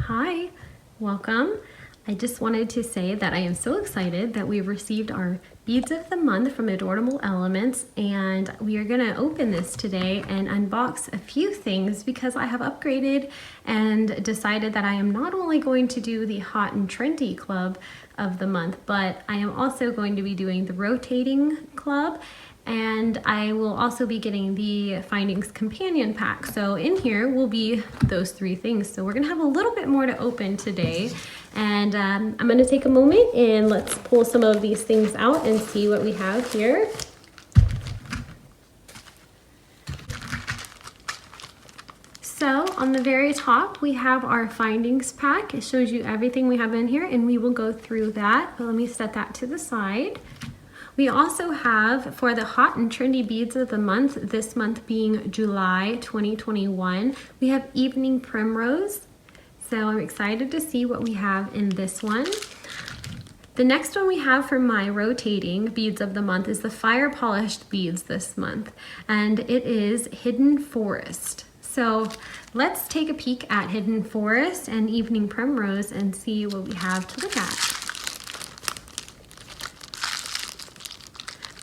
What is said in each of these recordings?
Hi, welcome. I just wanted to say that I am so excited that we've received our beads of the month from Adornable Elements, and we are going to open this today and unbox a few things because I have upgraded and decided that I am not only going to do the Hot and Trendy Club of the month, but I am also going to be doing the Rotating Club, and I will also be getting the Findings Companion Pack. So in here will be those three things. So we're gonna have a little bit more to open today. And I'm gonna take a moment and let's pull some of these things out and see what we have here. So on the very top, we have our Findings Pack. It shows you everything we have in here, and we will go through that, but let me set that to the side. We also have, for the Hot and Trendy Beads of the month, this month being July 2021, we have Evening Primrose. So I'm excited to see what we have in this one. The next one we have for my rotating beads of the month is the Fire Polished Beads this month, and it is Hidden Forest. So let's take a peek at Hidden Forest and Evening Primrose and see what we have to look at.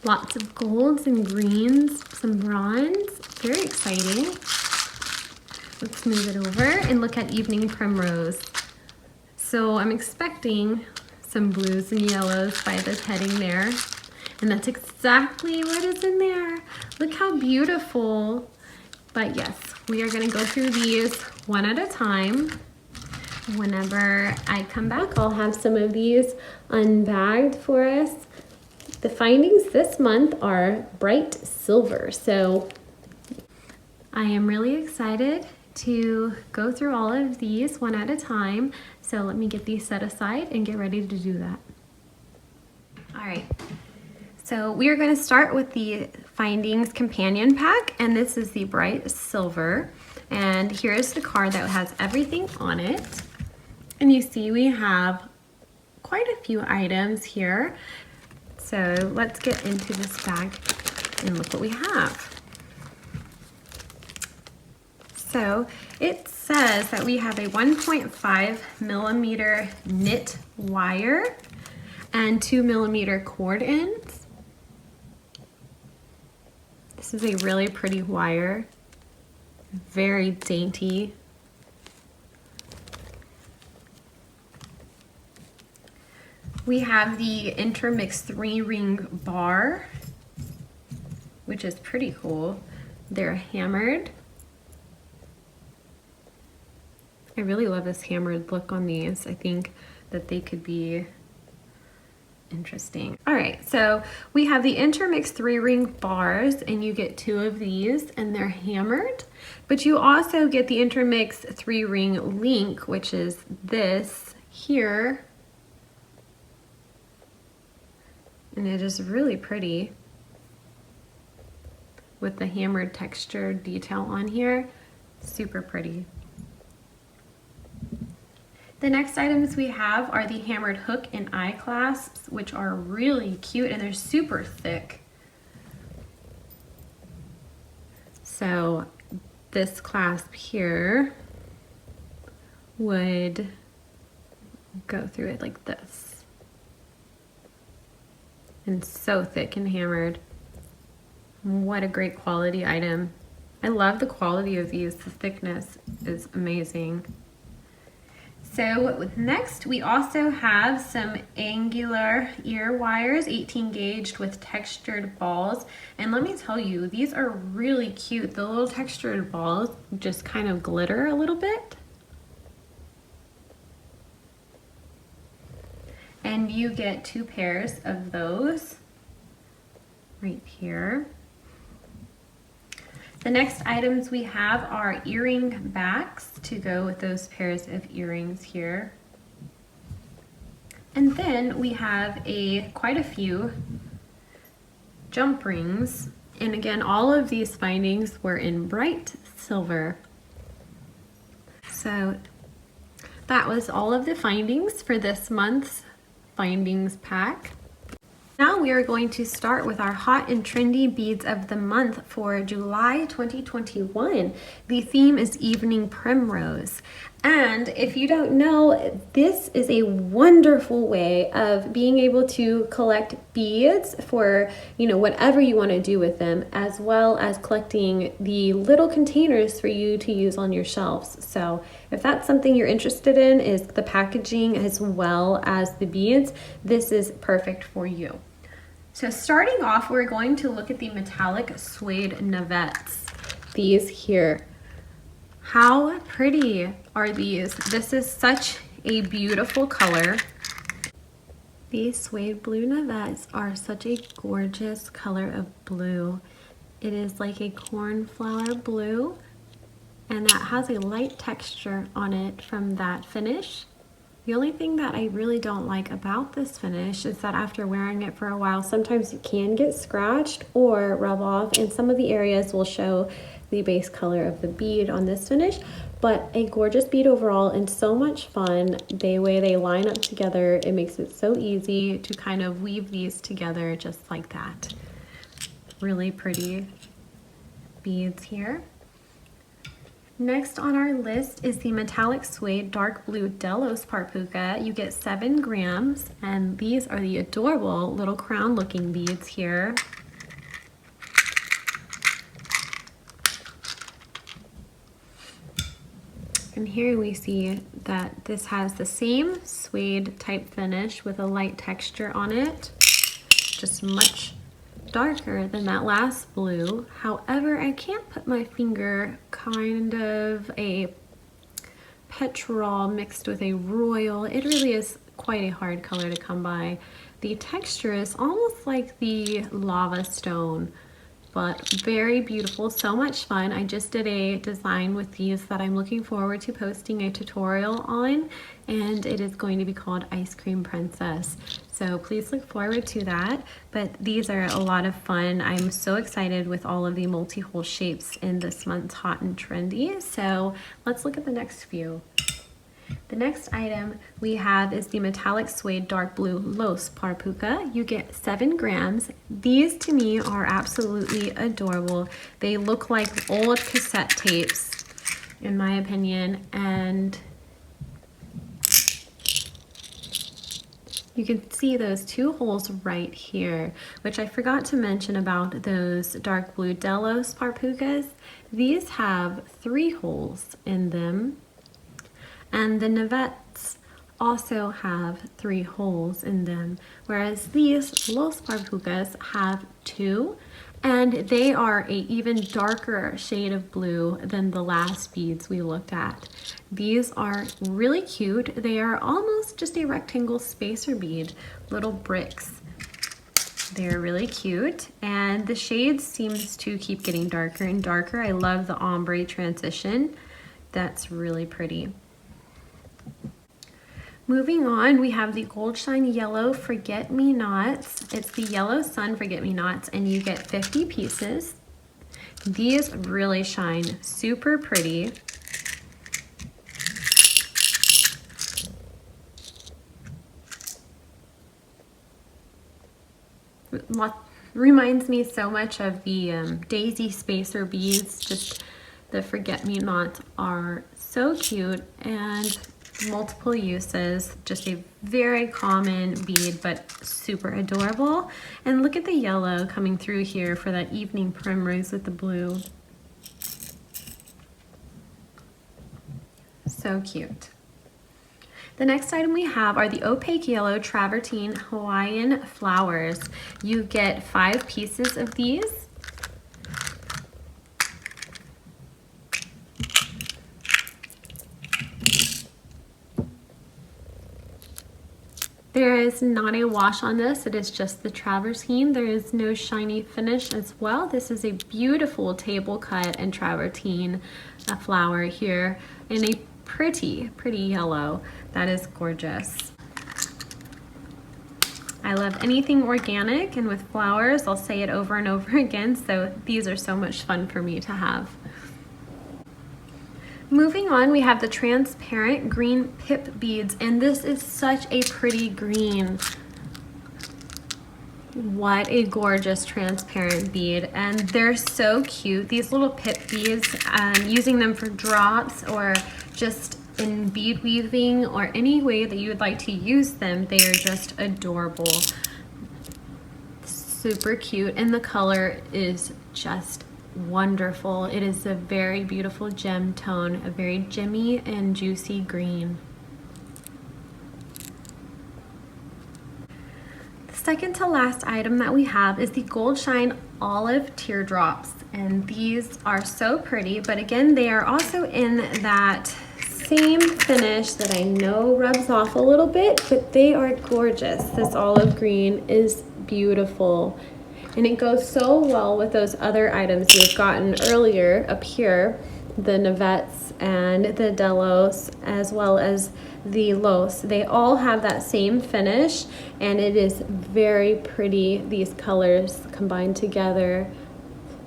Lots of golds and greens, some bronze, very exciting. Let's move it over and look at Evening Primrose. So I'm expecting some blues and yellows by this heading there. And that's exactly what is in there. Look how beautiful. But yes, we are gonna go through these one at a time. Whenever I come back, I'll have some of these unbagged for us. The findings this month are bright silver, so I am really excited to go through all of these one at a time. So let me get these set aside and get ready to do that. All right, so we are going to start with the Findings Companion Pack, and this is the bright silver. And here's the card that has everything on it. And you see we have quite a few items here. So let's get into this bag and look what we have. So it says that we have a 1.5 millimeter knit wire and 2 millimeter cord ends. This is a really pretty wire, very dainty. We have the Intermix 3-ring bar, which is pretty cool. They're hammered. I really love this hammered look on these. I think that they could be interesting. All right, so we have the Intermix 3-ring bars, and you get 2 of these, and they're hammered. But you also get the Intermix 3-ring link, which is this here. And it is really pretty with the hammered texture detail on here. Super pretty. The next items we have are the hammered hook and eye clasps, which are really cute and they're super thick. So this clasp here would go through it like this. And so thick and hammered. What a great quality item. I love the quality of these. The thickness is amazing. So next we also have some angular ear wires, 18 gauged with textured balls. And let me tell you, these are really cute. The little textured balls just kind of glitter a little bit. And you get 2 pairs of those right here. The next items we have are earring backs to go with those pairs of earrings here. And then we have quite a few jump rings. And again, all of these findings were in bright silver. So that was all of the findings for this month's Findings Pack. Now we are going to start with our Hot and Trendy Beads of the Month for July 2021. The theme is Evening Primrose. And if you don't know, this is a wonderful way of being able to collect beads for, whatever you want to do with them, as well as collecting the little containers for you to use on your shelves. So if that's something you're interested in, is the packaging as well as the beads, this is perfect for you. So starting off, we're going to look at the metallic suede navettes. These here. How pretty are these? This is such a beautiful color. These suede blue navettes are such a gorgeous color of blue. It is like a cornflower blue, and that has a light texture on it from that finish. The only thing that I really don't like about this finish is that after wearing it for a while, sometimes it can get scratched or rub off, and some of the areas will show the base color of the bead on this finish. But a gorgeous bead overall and so much fun. The way they line up together, it makes it so easy to kind of weave these together just like that. Really pretty beads here. Next on our list is the metallic suede dark blue Delos part puka. You get 7 grams, and these are the adorable little crown looking beads here. And here we see that this has the same suede type finish with a light texture on it, just much darker than that last blue. However, I can't put my finger, kind of a petrol mixed with a royal. It really is quite a hard color to come by. The texture is almost like the lava stone, but very beautiful, so much fun. I just did a design with these that I'm looking forward to posting a tutorial on, and it is going to be called Ice Cream Princess. So please look forward to that. But these are a lot of fun. I'm so excited with all of the multi-hole shapes in this month's Hot and Trendy. So let's look at the next few. The next item we have is the metallic suede dark blue Los par puka. You get 7 grams. These to me are absolutely adorable. They look like old cassette tapes, in my opinion, and you can see those 2 holes right here, which I forgot to mention about those dark blue Delos par pukas. These have 3 holes in them. And the navettes also have 3 holes in them, whereas these Los par pukas have 2, and they are a even darker shade of blue than the last beads we looked at. These are really cute. They are almost just a rectangle spacer bead, little bricks. They're really cute, and the shades seems to keep getting darker and darker. I love the ombre transition. That's really pretty. Moving on, we have the Gold Shine Yellow Forget-Me-Nots. It's the Yellow Sun Forget-Me-Nots, and you get 50 pieces. These really shine super pretty. Reminds me so much of the Daisy Spacer beads. Just the Forget-Me-Nots are so cute and multiple uses. Just a very common bead, but super adorable. And look at the yellow coming through here for that evening primrose with the blue. So cute. The next item we have are the opaque yellow travertine Hawaiian flowers. You get 5 pieces of these. There is not a wash on this, it is just the travertine. There is no shiny finish as well. This is a beautiful table cut and travertine flower here in a pretty yellow. That is gorgeous. I love anything organic, and with flowers, I'll say it over and over again, so these are so much fun for me to have. Moving on, we have the transparent green pip beads, and this is such a pretty green. What a gorgeous transparent bead, and they're so cute. These little pip beads, using them for drops or just in bead weaving or any way that you would like to use them, they are just adorable. Super cute, and the color is just wonderful. It is a very beautiful gem tone, a very gemmy and juicy green. The second to last item that we have is the Gold Shine Olive Teardrops, and these are so pretty, but again, they are also in that same finish that I know rubs off a little bit, but they are gorgeous. This olive green is beautiful, and it goes so well with those other items we've gotten earlier up here, the Navettes and the Delos, as well as the Los. They all have that same finish, and it is very pretty, these colors combined together.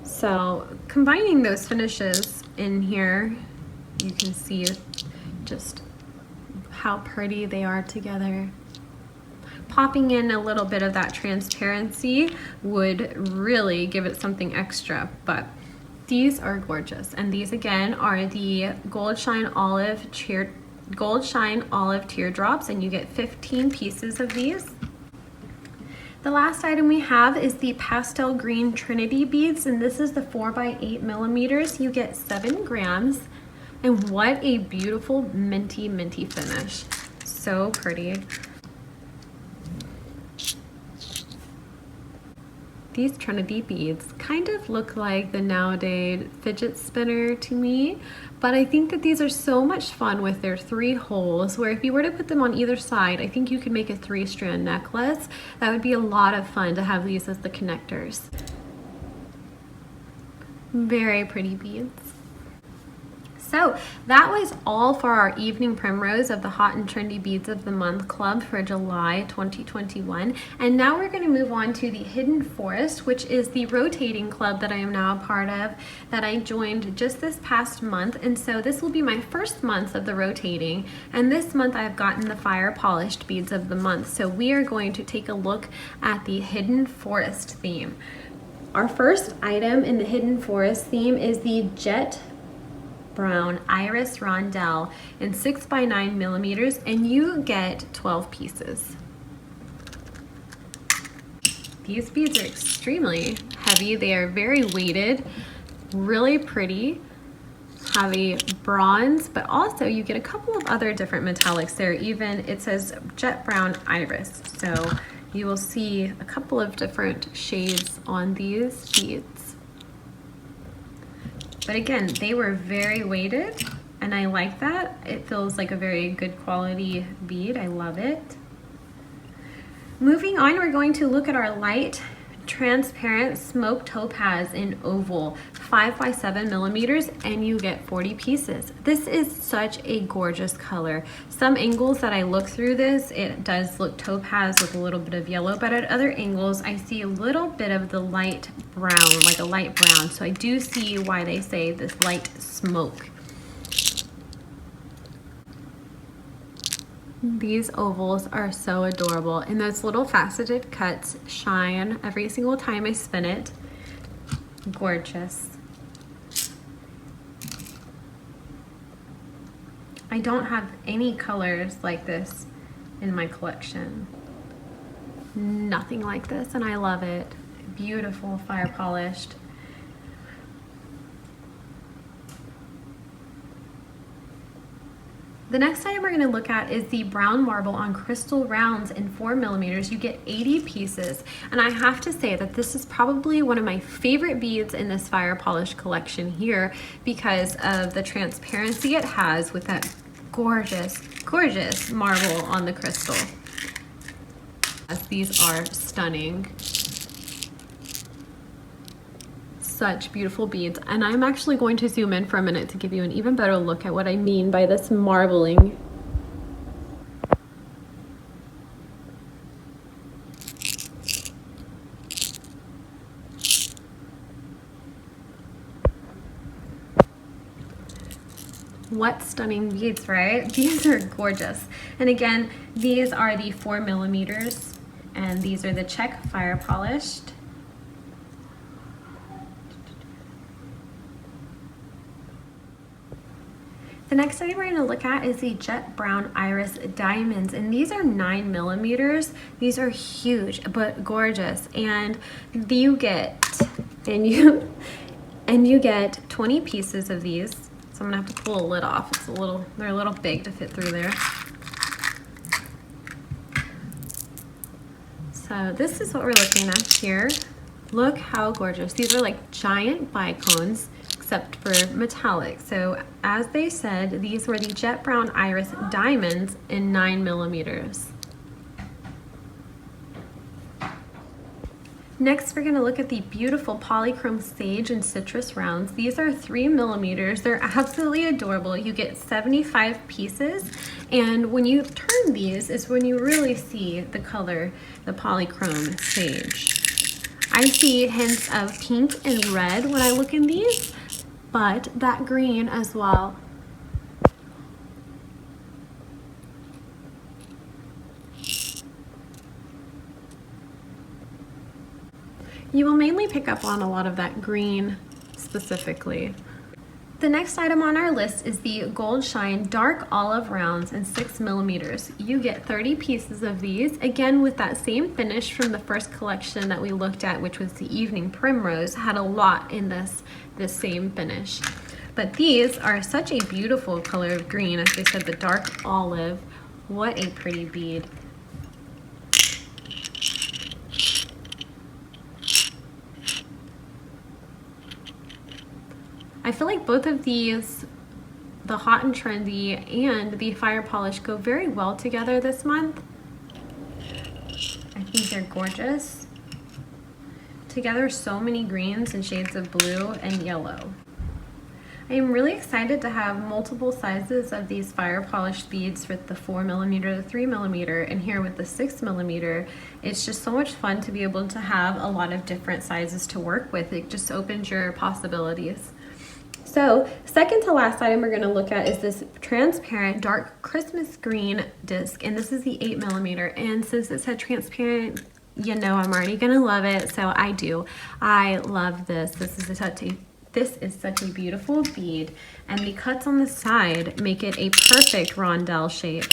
So combining those finishes in here, you can see just how pretty they are together. Popping in a little bit of that transparency would really give it something extra, but these are gorgeous. And these again are the Gold Shine Olive Teardrops, and you get 15 pieces of these. The last item we have is the Pastel Green Trinity beads, and this is the 4x8 millimeters. You get 7 grams, and what a beautiful minty finish. So pretty. These Trinity beads kind of look like the nowadays fidget spinner to me, but I think that these are so much fun with their 3 holes, where if you were to put them on either side, I think you could make a 3-strand necklace. That would be a lot of fun to have these as the connectors. Very pretty beads. So that was all for our evening primrose of the Hot and Trendy Beads of the Month Club for July 2021. And now we're going to move on to the Hidden Forest, which is the rotating club that I am now a part of, that I joined just this past month. And so this will be my first month of the rotating. And this month I've gotten the Fire Polished Beads of the Month. So we are going to take a look at the Hidden Forest theme. Our first item in the Hidden Forest theme is the Jet Brown Iris Rondelle in 6x9 millimeters, and you get 12 pieces. These beads are extremely heavy. They are very weighted, really pretty, have a bronze, but also you get a couple of other different metallics there. Even it says Jet Brown Iris, so you will see a couple of different shades on these beads. But again, they were very weighted, and I like that. It feels like a very good quality bead. I love it. Moving on, we're going to look at our light transparent smoked topaz in oval, 5x7 millimeters, and you get 40 pieces. This is such a gorgeous color. Some angles that I look through this, it does look topaz with a little bit of yellow, but at other angles I see a little bit of the light brown, like a light brown. So I do see why they say this light smoke. These ovals are so adorable, and those little faceted cuts shine every single time I spin it. Gorgeous. I don't have any colors like this in my collection. Nothing like this, and I love it. Beautiful, fire polished. The next item we're going to look at is the brown marble on crystal rounds in 4 millimeters. You get 80 pieces, and I have to say that this is probably one of my favorite beads in this fire polish collection here because of the transparency it has with that gorgeous, gorgeous marble on the crystal. These are stunning. Such beautiful beads, and I'm actually going to zoom in for a minute to give you an even better look at what I mean by this marbling. What stunning beads, right? These are gorgeous. And again, these are the 4 millimeters, and these are the check fire polished. The The next item we're going to look at is the Jet Brown Iris Diamonds, and these are 9 millimeters. These are huge but gorgeous, and you get 20 pieces of these. So I'm gonna have to pull a lid off. They're a little big to fit through there. So this is what we're looking at here. Look how gorgeous. These are like giant bicones, except for metallic. So as they said, these were the Jet Brown Iris Diamonds in 9 millimeters. Next, we're going to look at the beautiful Polychrome Sage and Citrus Rounds. These are 3 millimeters. They're absolutely adorable. You get 75 pieces, and when you turn these is when you really see the color, the Polychrome Sage. I see hints of pink and red when I look in these, but that green as well. You will mainly pick up on a lot of that green specifically. The next item on our list is the Gold Shine Dark Olive Rounds in 6 millimeters. You get 30 pieces of these, again with that same finish from the first collection that we looked at, which was the Evening Primrose, had a lot in this same finish. But these are such a beautiful color of green, as they said, the dark olive. What a pretty bead. I feel like both of these, the Hot and Trendy and the Fire Polish, go very well together this month. I think they're gorgeous. Together, so many greens and shades of blue and yellow. I am really excited to have multiple sizes of these Fire Polish beads with the 4 millimeter, the 3 millimeter, and here with the 6 millimeter. It's just so much fun to be able to have a lot of different sizes to work with. It just opens your possibilities. So, second to last item we're going to look at is this transparent dark Christmas green disc, and this is the 8 millimeter. And since it said transparent, you know I'm already going to love it, so I do. I love this. This is such a beautiful bead, and the cuts on the side make it a perfect rondelle shape.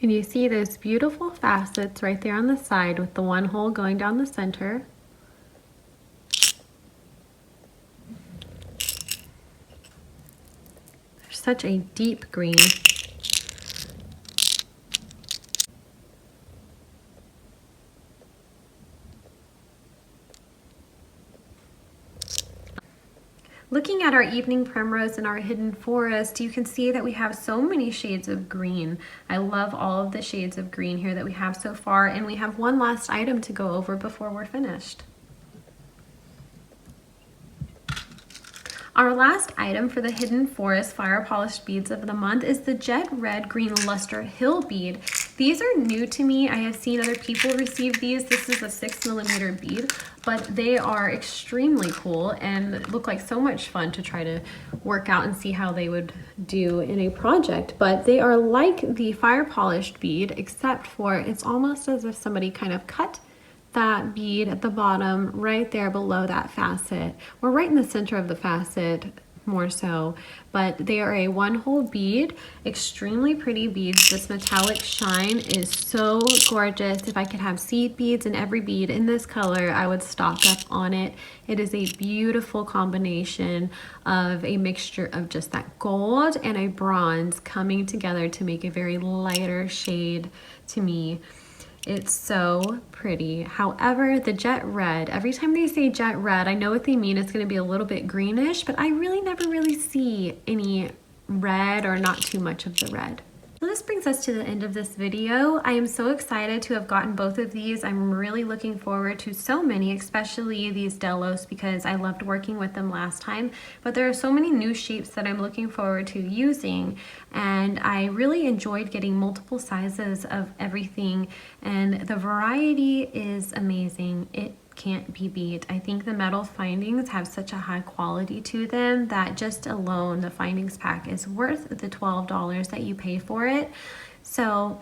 And you see those beautiful facets right there on the side with the one hole going down the center. Such a deep green. Looking at our Evening Primrose and our Hidden Forest, you can see that we have so many shades of green. I love all of the shades of green here that we have so far, and we have one last item to go over before we're finished. Our last item for the Hidden Forest Fire Polished Beads of the month is the Jet Red Green Luster Hill Bead. These are new to me. I have seen other people receive these. This is a 6 millimeter bead, but they are extremely cool and look like so much fun to try to work out and see how they would do in a project. But they are like the Fire Polished bead, except for it's almost as if somebody kind of cut that bead at the bottom right there below that facet, or right in the center of the facet more so, but they are a one hole bead, extremely pretty beads. This metallic shine is so gorgeous. If I could have seed beads in every bead in this color, I would stock up on it. It is a beautiful combination of a mixture of just that gold and a bronze coming together to make a very lighter shade to me. It's so pretty. However, the jet red, every time they say jet red, I know what they mean. It's going to be a little bit greenish, but I really never really see any red or not too much of the red. So this brings us to the end of this video. I am so excited to have gotten both of these. I'm really looking forward to so many, especially these Delos, because I loved working with them last time. But there are so many new shapes that I'm looking forward to using, and I really enjoyed getting multiple sizes of everything, and the variety is amazing. It can't be beat. I think the metal findings have such a high quality to them that just alone the findings pack is worth the $12 that you pay for it. So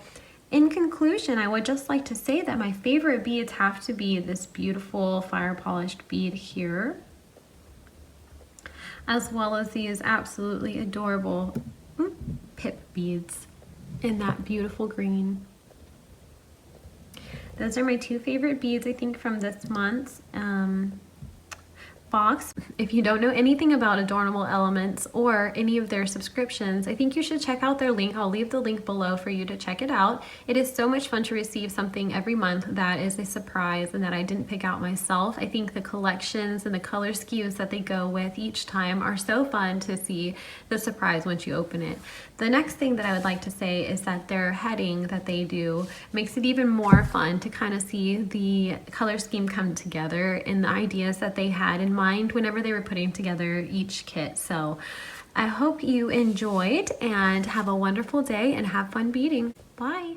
in conclusion, I would just like to say that my favorite beads have to be this beautiful fire polished bead here. as well as these absolutely adorable pip beads in that beautiful green. Those are my two favorite beads, I think, from this month's box. If you don't know anything about Adornable Elements or any of their subscriptions, I think you should check out their link. I'll leave the link below for you to check it out. It is so much fun to receive something every month that is a surprise and that I didn't pick out myself. I think the collections and the color schemes that they go with each time are so fun to see the surprise once you open it. The next thing that I would like to say is that their heading that they do makes it even more fun to kind of see the color scheme come together and the ideas that they had in mind whenever they were putting together each kit. So I hope you enjoyed and have a wonderful day and have fun beading. Bye.